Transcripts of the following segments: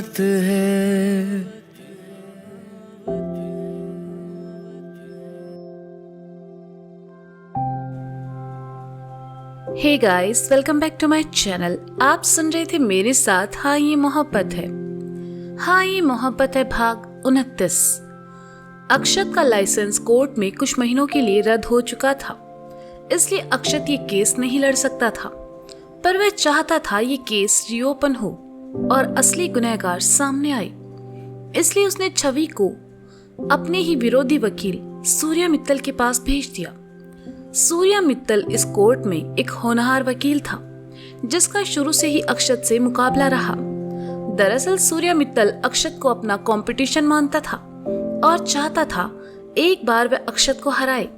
मोहब्बत है। Hey guys, welcome back to my channel. आप सुन रहे थे मेरे साथ हाँ ये मोहब्बत है। हाँ ये मोहब्बत है भाग 29। अक्षत का लाइसेंस कोर्ट में कुछ महीनों के लिए रद्द हो चुका था, इसलिए अक्षत ये केस नहीं लड़ सकता था। पर वह चाहता था ये केस रीओपन हो और असली गुनहगार सामने आए। इसलिए उसने छवि को अपने ही विरोधी वकील सूर्या मित्तल के पास भेज दिया। सूर्या मित्तल इस कोर्ट में एक होनहार वकील था, जिसका शुरू से ही अक्षत से मुकाबला रहा। दरअसल सूर्या मित्तल अक्षत को अपना कंपटीशन मानता था और चाहता था एक बार वह अक्षत को हराए,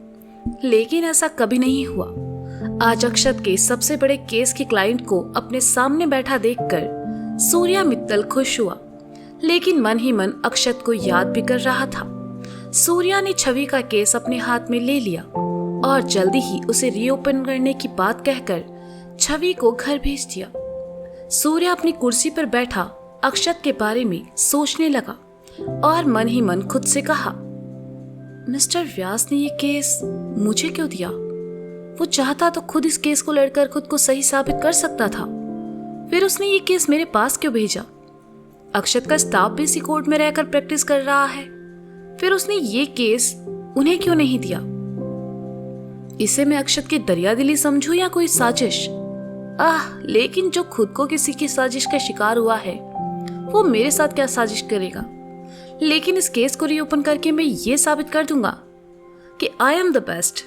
लेकिन ऐसा कभी नहीं हुआ। आज अक्षत के सबसे बड़े केस के क्लाइंट को अपने सामने बैठा देखकर सूर्या मित्तल खुश हुआ, लेकिन मन ही मन अक्षत को याद भी कर रहा था। सूर्या ने छवि का केस अपने हाथ में ले लिया और जल्दी ही उसे रीओपन करने की बात कहकर छवि को घर भेज दिया। सूर्या अपनी कुर्सी पर बैठा अक्षत के बारे में सोचने लगा और मन ही मन खुद से कहा, मिस्टर व्यास ने ये केस मुझे क्यों दिया? वो चाहता तो खुद इस केस को लड़कर खुद को सही साबित कर सकता था। फिर उसने ये केस मेरे पास क्यों भेजा? अक्षत का स्टाफ भी इसी कोर्ट में रहकर प्रैक्टिस कर रहा है, फिर उसने ये केस उन्हें क्यों नहीं दिया? इसे मैं अक्षत की दरियादिली समझूं या कोई साजिश? लेकिन जो खुद को किसी की साजिश का शिकार हुआ है, वो मेरे साथ क्या साजिश करेगा? लेकिन इस केस को रीओपन करके मैं ये साबित कर दूंगा कि I am the best.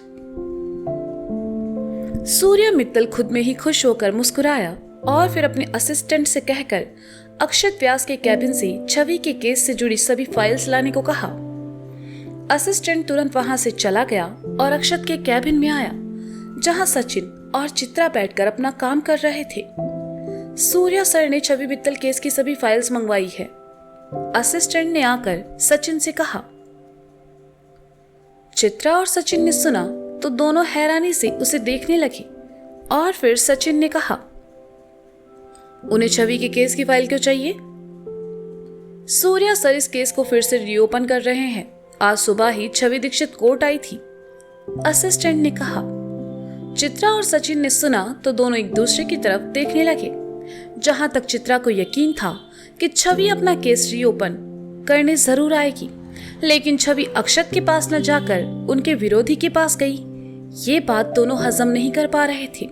Surya Mittal खुद में ही खुश होकर मुस्कुराया और फिर अपने असिस्टेंट से कहकर अक्षत व्यास के कैबिन से छवि के केस से जुड़ी सभी फाइल्स लाने को कहा। असिस्टेंट तुरंत वहां से चला गया और अक्षत के कैबिन में आया, जहां सचिन और चित्रा बैठकर अपना काम कर रहे थे। सूर्या सर ने छवि मित्तल केस की सभी फाइल्स मंगवाई है। असिस्टेंट ने आकर सचिन से कहा। चित्रा और सचिन ने सुना तो दोनों हैरानी से उसे देखने लगे और फिर सचिन ने कहा, उन्हें छवि के केस की फाइल क्यों चाहिए? सूर्या सर इस केस को फिर से रीओपन कर रहे हैं। आज सुबह ही छवि दीक्षित कोर्ट आई थी, असिस्टेंट ने कहा। चित्रा और सचिन ने सुना तो दोनों एक दूसरे की तरफ देखने लगे। जहां तक चित्रा को यकीन था कि छवि अपना केस रीओपन करने जरूर आएगी, लेकिन छवि अक्षत के पास न जाकर उनके विरोधी के पास गई, ये बात दोनों हजम नहीं कर पा रहे थे।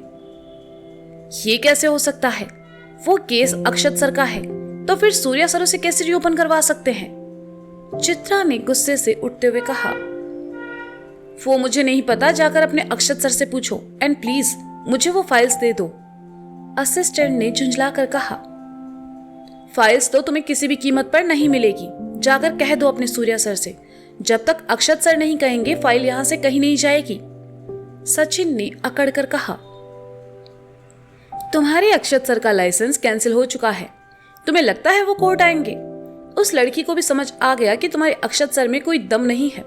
ये कैसे हो सकता है? वो केस अक्षत सर का है, तो फिर सूर्या सर उसे कैसे रीओपन करवा सकते हैं? चित्रा ने गुस्से से उठते हुए कहा, वो मुझे नहीं पता, जाकर अपने अक्षत सर से पूछो एंड प्लीज मुझे वो फाइल्स दे दो। असिस्टेंट ने झुंझलाकर कहा, फाइल्स तो तुम्हें किसी भी कीमत पर नहीं मिलेगी, जाकर कह दो अपने सूर्या सर से। जब तक अक्षत सर नहीं कहेंगे फाइल यहां से कहीं नहीं जाएगी। सचिन ने अकड़कर कहा, तुम्हारे अक्षत सर का लाइसेंस कैंसिल हो चुका है, तुम्हें लगता है वो कोर्ट आएंगे? उस लड़की को भी समझ आ गया कि तुम्हारे अक्षत सर में कोई दम नहीं है,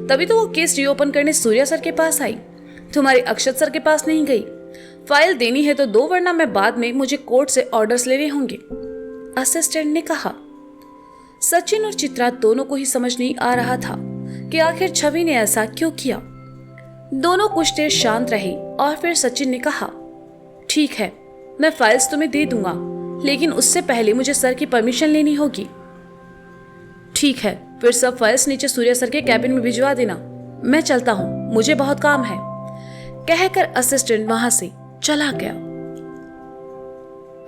तभी तो वो केस रीओपन करने सूर्या सर के पास आई, तुम्हारे अक्षत सर के पास नहीं गई। फाइल देनी है तो दो, वरना मैं बाद में मुझे कोर्ट से ऑर्डर्स लेने होंगे, असिस्टेंट ने कहा। सचिन और चित्रा दोनों को ही समझ नहीं आ रहा था कि आखिर छवि ने ऐसा क्यों किया। दोनों कुछ देर शांत रहे और फिर सचिन ने कहा, ठीक है, मैं फाइल्स तुम्हें दे दूंगा, लेकिन उससे पहले मुझे सर की परमिशन लेनी होगी। ठीक है, फिर सब फाइल्स नीचे सूर्या सर के कैबिन में भिजवा देना, मैं चलता हूं, मुझे बहुत काम है, कहकर असिस्टेंट वहां से चला गया।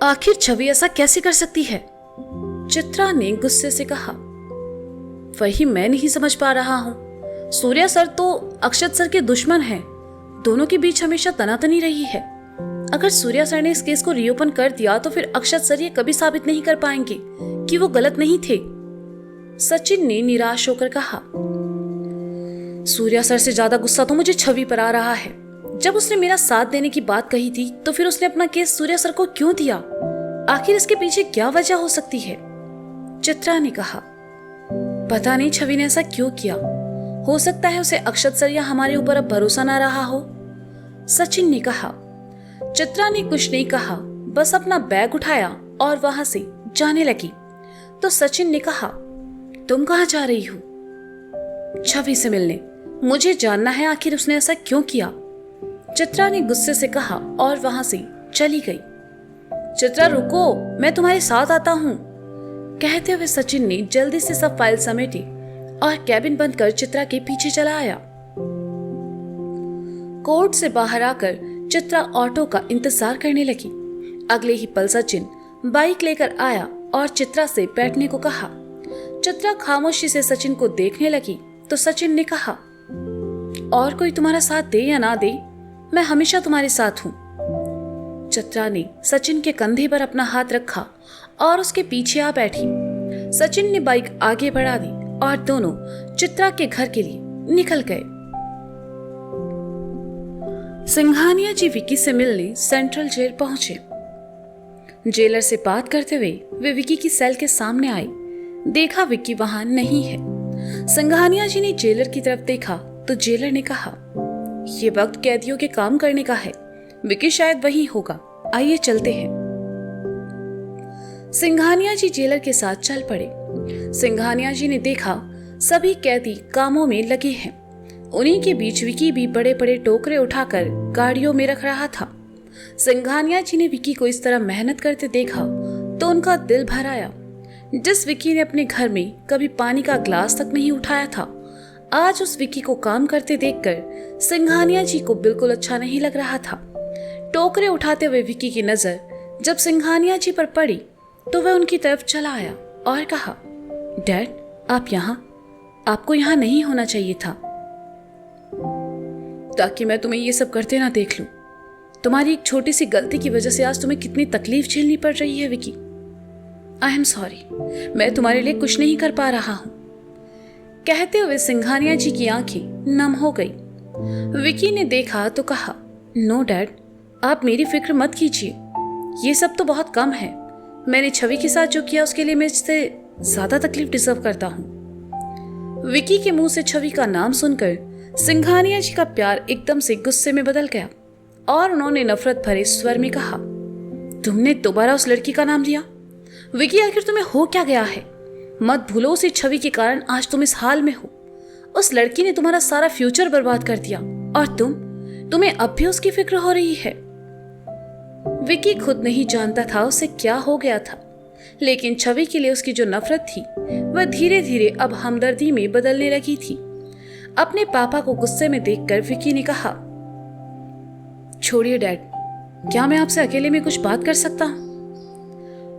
आखिर छवि ऐसा कैसे कर सकती है? चित्रा ने गुस्से से कहा। वही मैं नहीं समझ पा रहा हूं, सूर्या सर तो अक्षत सर के दुश्मन हैं, दोनों के बीच हमेशा तनातनी रही है। अगर सूर्या सर ने इस केस को रीओपन कर दिया तो फिर अक्षत सर ये कभी साबित नहीं कर पाएंगे कि वो गलत नहीं थे। सचिन ने निराश होकर कहा, सूर्या सर से ज्यादा गुस्सा तो मुझे छवि पर आ रहा है। जब उसने मेरा साथ देने की बात कही थी तो फिर उसने अपना केस सूर्या सर को क्यों दिया? आखिर इसके पीछे क्या वजह हो सकती है? चित्रा ने कहा, पता नहीं छवि ने ऐसा क्यों किया, हो सकता है उसे अक्षत सर या हमारे ऊपर अब भरोसा ना रहा हो, सचिन ने कहा। चित्रा ने कुछ नहीं कहा, बस अपना बैग उठाया और वहां से जाने लगी। तो सचिन ने कहा, तुम कहाँ जा रही हो? छवि से मिलने। मुझे जानना है आखिर उसने ऐसा क्यों किया। चित्रा ने गुस्से से कहा और वहां से चली गई। चित्रा रुको, मैं तुम्हारे साथ आता हूं। कहते हुए सचिन ने जल्दी से सब फाइल समेटी और कैबिन बंद कर चित्रा के पीछे चला आया। कोर्ट से बाहर आकर चित्रा ऑटो का इंतजार करने लगी। अगले ही पल सचिन बाइक लेकर आया और चित्रा से बैठने को कहा। चित्रा खामोशी से सचिन को देखने लगी तो सचिन ने कहा, और कोई तुम्हारा साथ दे या ना दे, मैं हमेशा तुम्हारे साथ हूं। चित्रा ने सचिन के कंधे पर अपना हाथ रखा और उसके पीछे आ बैठी। सचिन ने बाइक आगे बढ़ा दी और दोनों चित्रा के घर के लिए निकल गए। सिंघानिया जी विकी से मिलने सेंट्रल जेल पहुंचे। जेलर से बात करते हुए वे विकी की सेल के सामने आए। देखा विकी वहां नहीं है। सिंघानिया जी ने जेलर की तरफ देखा तो जेलर ने कहा, ये वक्त कैदियों के काम करने का है, विकी शायद वही होगा, आइए चलते हैं। सिंघानिया जी जेलर के साथ चल पड़े। सिंघानिया जी ने देखा सभी कैदी कामों में लगे हैं। उन्हीं के बीच विकी भी बड़े बड़े टोकरे उठाकर गाड़ियों में रख रहा था। सिंघानिया जी ने विकी को इस तरह मेहनत करते देखा तो उनका दिल भर आया। जिस विकी ने अपने घर में कभी पानी का ग्लास तक नहीं उठाया था, आज उस विकी को काम करते देखकर सिंघानिया जी को बिल्कुल अच्छा नहीं लग रहा था। टोकरे उठाते हुए विकी की नजर जब सिंघानिया जी पर पड़ी तो वह उनकी तरफ चला आया और कहा, डैड आप यहाँ, आपको यहाँ नहीं होना चाहिए था, ताकि मैं तुम्हें ये सब करते ना देख लूं। तुम्हारी एक छोटी सी गलती की वजह से आज तुम्हें कितनी तकलीफ झेलनी पड़ रही है विकी। आई एम सॉरी, मैं तुम्हारे लिए कुछ नहीं कर पा रहा हूं। कहते हुए सिंघानिया जी की आंखें नम हो गई। विकी ने देखा तो कहा, नो डैड, आप मेरी फिक्र मत कीजिए, ये सब तो बहुत कम है। मैंने छवि के साथ जो किया उसके लिए मैं इससे ज्यादा तकलीफ डिजर्व करता हूँ। विकी के मुंह से छवि का नाम सुनकर सिंघानिया जी का प्यार एकदम से गुस्से में बदल गया और उन्होंने नफरत भरे स्वर में कहा, तुमने दोबारा उस लड़की का नाम लिया? विकी आखिर तुम्हें हो क्या गया है? मत भूलो उसी छवि के कारण आज तुम इस हाल में हो। उस लड़की ने तुम्हारा सारा फ्यूचर बर्बाद कर दिया और तुम्हें अब भी उसकी फिक्र हो रही है। विकी खुद नहीं जानता था उसे क्या हो गया था, लेकिन छवि के लिए उसकी जो नफरत थी वह धीरे धीरे अब हमदर्दी में बदलने लगी थी। अपने पापा को गुस्से में देखकर विकी ने कहा, छोड़िए डैड, क्या मैं आपसे अकेले में कुछ बात कर सकता हूं?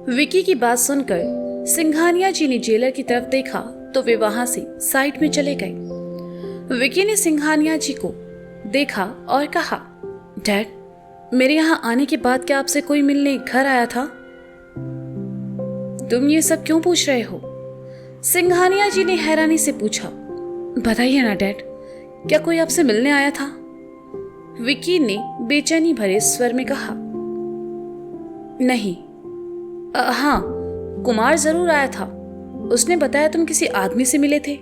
विकी की बात सुनकर सिंघानिया जी ने जेलर की तरफ देखा तो वे वहां से साइड में चले गए। विकी ने सिंघानिया जी को देखा और कहा, डैड, मेरे यहाँ आने के बाद क्या आपसे कोई मिलने घर आया था? तुम ये सब क्यों पूछ रहे हो? सिंघानिया जी ने हैरानी से पूछा। बताइए ना डैड, क्या कोई आपसे मिलने आया था? विकी ने बेचैनी भरे स्वर में कहा, नहीं। हाँ, कुमार जरूर आया था। उसने बताया तुम किसी आदमी से मिले थे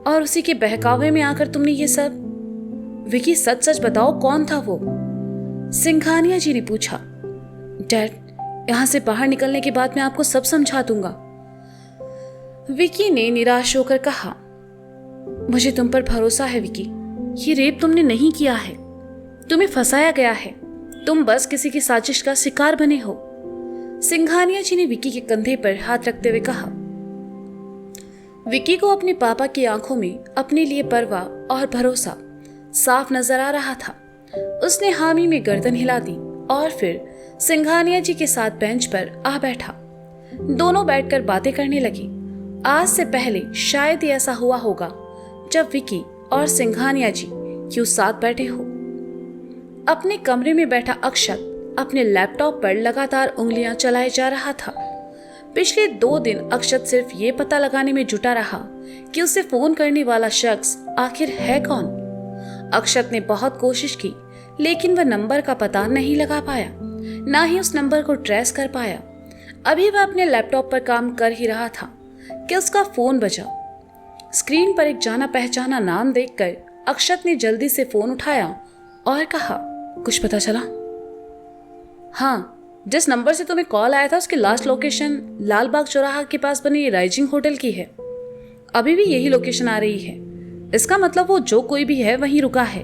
और उसी के बहकावे में आकर तुमने ये सब। विकी सच सच बताओ, कौन था वो? सिंघानिया जी ने पूछा। डैड, यहां से बाहर निकलने के बाद मैं आपको सब समझा दूंगा। विकी ने निराश होकर कहा, मुझे तुम पर भरोसा है विकी, ये रेप तुमने नहीं किया है, तुम्हें फंसाया गया है, तुम बस किसी की साजिश का शिकार बने हो। सिंघानिया जी ने विकी के कंधे पर हाथ रखते हुए कहा। विकी को अपने पापा की आंखों में अपने लिए परवाह और भरोसा साफ नजर आ रहा था। उसने हामी में गर्दन हिला दी और फिर सिंघानिया जी के साथ बेंच पर आ बैठा। दोनों बैठकर बातें करने लगे। आज से पहले शायद ही ऐसा हुआ होगा जब विकी और सिंघानिया जी क्यों साथ बैठे हो। अपने कमरे में बैठा अक्षत अपने लैपटॉप पर लगातार उंगलियां चलाए जा रहा था। पिछले 2 दिन अक्षत सिर्फ ये पता लगाने में जुटा रहा कि उसे फोन करने वाला शख्स आखिर है कौन। अक्षत ने बहुत कोशिश की, लेकिन वह नंबर का पता नहीं लगा पाया, ना ही उस नंबर को ट्रेस कर पाया। अभी वह अपने लैपटॉप पर काम कर ही रहा था कि उसका फोन बजा। स्क्रीन पर एक जाना पहचाना नाम देखकर अक्षत ने जल्दी से फोन उठाया और कहा, कुछ पता चला? हाँ, जिस नंबर से तुम्हें कॉल आया था उसकी लास्ट लोकेशन लाल बाग चौराहा के पास बनी राइजिंग होटल की है। अभी भी यही लोकेशन आ रही है। इसका मतलब वो जो कोई भी है वहीं रुका है।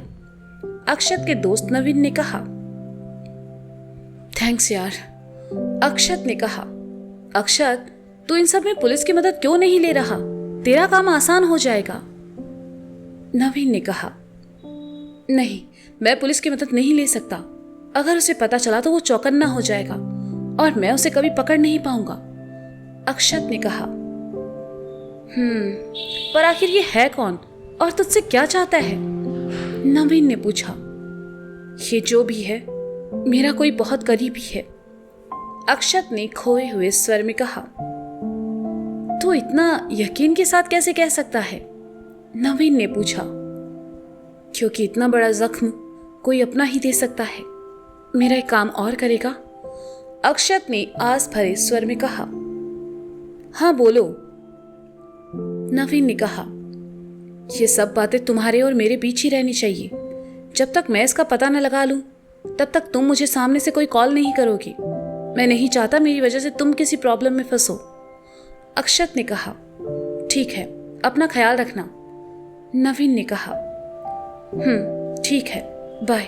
अक्षत के दोस्त नवीन ने कहा। थैंक्स यार, अक्षत ने कहा। अक्षत, तू इन सब में पुलिस की मदद क्यों नहीं ले रहा? तेरा काम आसान हो जाएगा। नवीन ने कहा। नहीं, मैं पुलिस की मदद नहीं ले सकता। अगर उसे पता चला तो वो चौकन्ना हो जाएगा और मैं उसे कभी पकड़ नहीं पाऊंगा। अक्षत ने कहा। पर आखिर ये है कौन और तुझसे क्या चाहता है? नवीन ने पूछा। ये जो भी है मेरा कोई बहुत करीबी है, अक्षत ने खोए हुए स्वर में कहा। तू इतना यकीन के साथ कैसे कह सकता है? नवीन ने पूछा। क्योंकि इतना बड़ा जख्म कोई अपना ही दे सकता है। मेरा एक काम और करेगा? अक्षत ने आस भरे स्वर में कहा। हाँ बोलो, नवीन ने कहा। ये सब बातें तुम्हारे और मेरे बीच ही रहनी चाहिए। जब तक मैं इसका पता न लगा लूं तब तक तुम मुझे सामने से कोई कॉल नहीं करोगी। मैं नहीं चाहता मेरी वजह से तुम किसी प्रॉब्लम में फंसो। अक्षत ने कहा। ठीक है, अपना ख्याल रखना, नवीन ने कहा। ठीक है, बाय,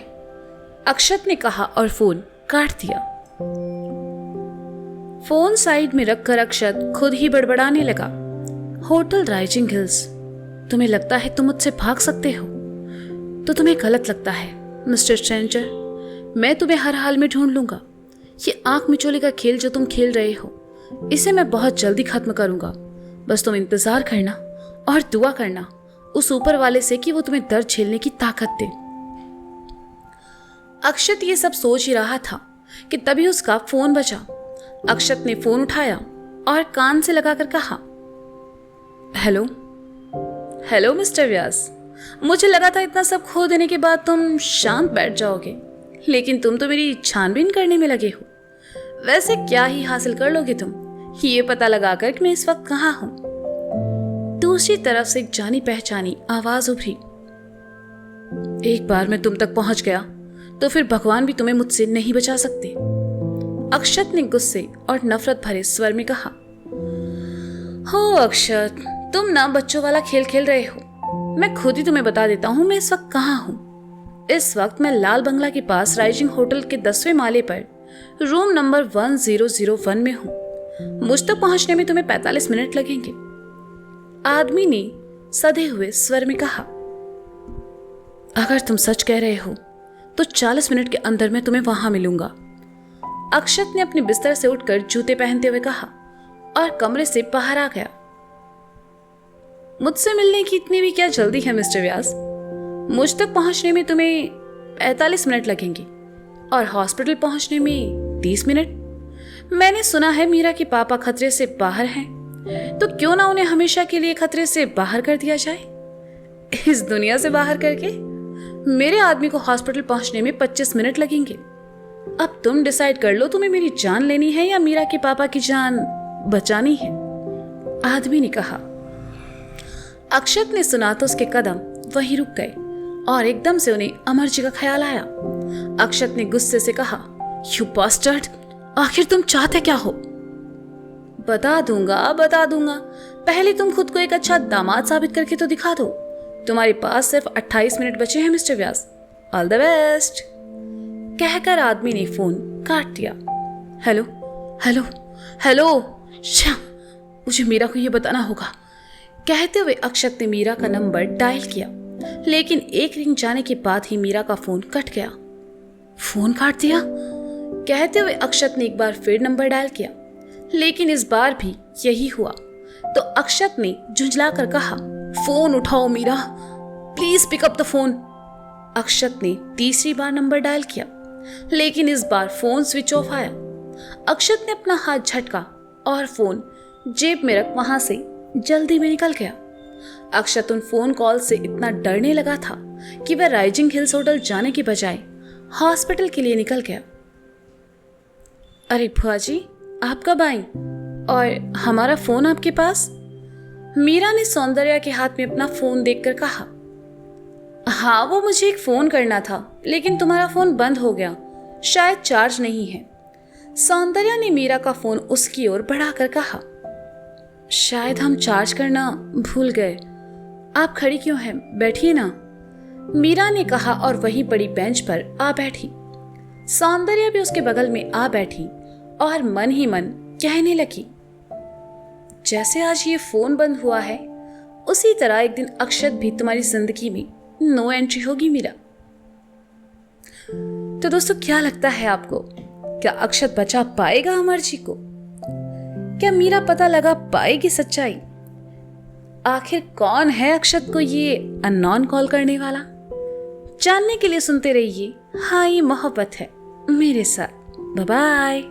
अक्षत ने कहा और फोन काट दिया। फोन साइड में रखकर अक्षत खुद ही बड़बड़ाने लगा। होटल राइजिंग हिल्स, तुम्हें लगता है तुम मुझसे भाग सकते हो तो तुम्हें गलत लगता है मिस्टर स्ट्रेंजर। मैं तुम्हें हर हाल में ढूंढ लूंगा। ये आंख मिचोले का खेल जो तुम खेल रहे हो इसे मैं बहुत जल्दी खत्म करूंगा। बस तुम इंतजार करना और दुआ करना उस ऊपर वाले से कि वो तुम्हें दर्द झेलने की ताकत दे। अक्षत ये सब सोच ही रहा था कि तभी उसका फोन बजा। अक्षत ने फोन उठाया और कान से लगाकर कहा। हेलो। हेलो मिस्टर व्यास, मुझे लगा था इतना सब खो देने के बाद तुम शांत बैठ जाओगे, लेकिन तुम तो मेरी छानबीन करने में लगे हो। वैसे क्या ही हासिल कर लोगे तुम ये पता लगाकर कि मैं इस वक्त कहाँ हूं। दूसरी तरफ से एक जानी पहचानी आवाज उभरी। एक बार मैं तुम तक पहुंच गया तो फिर भगवान भी तुम्हें मुझसे नहीं बचा सकते। अक्षत ने गुस्से और नफरत भरे स्वर में कहा। हो अक्षत, तुम ना बच्चों वाला खेल खेल रहे हो। मैं खुद ही तुम्हें बता देता हूं मैं इस वक्त कहाँ हूं। इस वक्त मैं लाल बंगला के पास राइजिंग होटल के 10वें माले पर रूम नंबर 1001 में हूं। मुझ तक पहुंचने में तुम्हें 45 मिनट लगेंगे, आदमी ने सधे हुए स्वर में कहा। अगर तुम सच कह रहे हो तो 40 मिनट के अंदर मैं तुम्हें वहां मिलूंगा। अक्षत ने अपने बिस्तर से उठकर जूते पहनते हुए कहा और कमरे से बाहर आ गया। मुझसे मिलने की इतनी भी क्या जल्दी है मिस्टर व्यास? मुझ तक पहुंचने में तुम्हें 45 मिनट लगेंगे और हॉस्पिटल पहुंचने में 30 मिनट। मैंने सुना है मीरा के पापा खतरे से बाहर हैं, तो क्यों ना उन्हें हमेशा के लिए खतरे से बाहर कर दिया जाए। इस दुनिया से बाहर करके मेरे आदमी को हॉस्पिटल पहुंचने में 25 मिनट लगेंगे। अब तुम डिसाइड कर लो, तुम्हें मेरी जान लेनी है या मीरा के पापा की जान बचानी है, आदमी ने कहा। अक्षत ने सुना तो उसके कदम वहीं रुक गए और एकदम से उन्हें अमर जी का ख्याल आया। अक्षत ने गुस्से से कहा, यू बास्टर्ड, आखिर तुम चाहते क्या हो? बता दूंगा। पहले तुम खुद को एक अच्छा दामाद साबित करके तो दिखा दो। तुम्हारे पास सिर्फ 28 मिनट बचे हैं mister Vyas. All the best, कहकर आदमी ने फोन काट दिया। हेलो, मुझे मीरा को यह बताना होगा। कहते हुए अक्षत ने मीरा का नंबर डायल किया, लेकिन एक रिंग जाने के बाद ही मीरा का फोन कट गया। फोन काट दिया? कहते हुए अक्षत ने एक बार फिर नंबर डायल किया, लेकिन इस बार भी यही हुआ। तो अक्षत ने झुंझलाकर कहा, फोन उठाओ Meera, please pick up the phone. Akshat ने तीसरी बार नंबर डायल किया, लेकिन इस बार फोन स्विच ऑफ आया। अक्षत ने अपना हाथ झटका और फोन जेब में रख वहां से जल्दी में निकल गया। अक्षत उन फोन कॉल से इतना डरने लगा था कि वह राइजिंग हिल्स होटल जाने के बजाय हॉस्पिटल के लिए निकल गया। अरे भुआ जी, आप कब आई और हमारा फोन आपके पास? मीरा ने सौंदर्या के हाथ में अपना फोन देखकर कहा। हाँ, वो मुझे एक फोन करना था, लेकिन तुम्हारा फोन बंद हो गया, शायद चार्ज नहीं है। सौंदर्या ने मीरा का फोन उसकी ओर बढ़ाकर कहा, शायद हम चार्ज करना भूल गए। आप खड़ी क्यों हैं, बैठिए ना। मीरा ने कहा और वहीं पड़ी बेंच पर आ बैठी। सौंदर्या भी उसके बगल में आ बैठी और मन ही मन कहने लगी, जैसे आज ये फोन बंद हुआ है उसी तरह एक दिन अक्षत भी तुम्हारी जिंदगी में नो एंट्री होगी मीरा। तो दोस्तों, क्या लगता है आपको, क्या अक्षत बचा पाएगा अमर जी को? क्या मीरा पता लगा पाएगी सच्चाई? आखिर कौन है अक्षत को ये अननोन कॉल करने वाला? जानने के लिए सुनते रहिए हाँ ये मोहब्बत है मेरे साथ। Bye bye.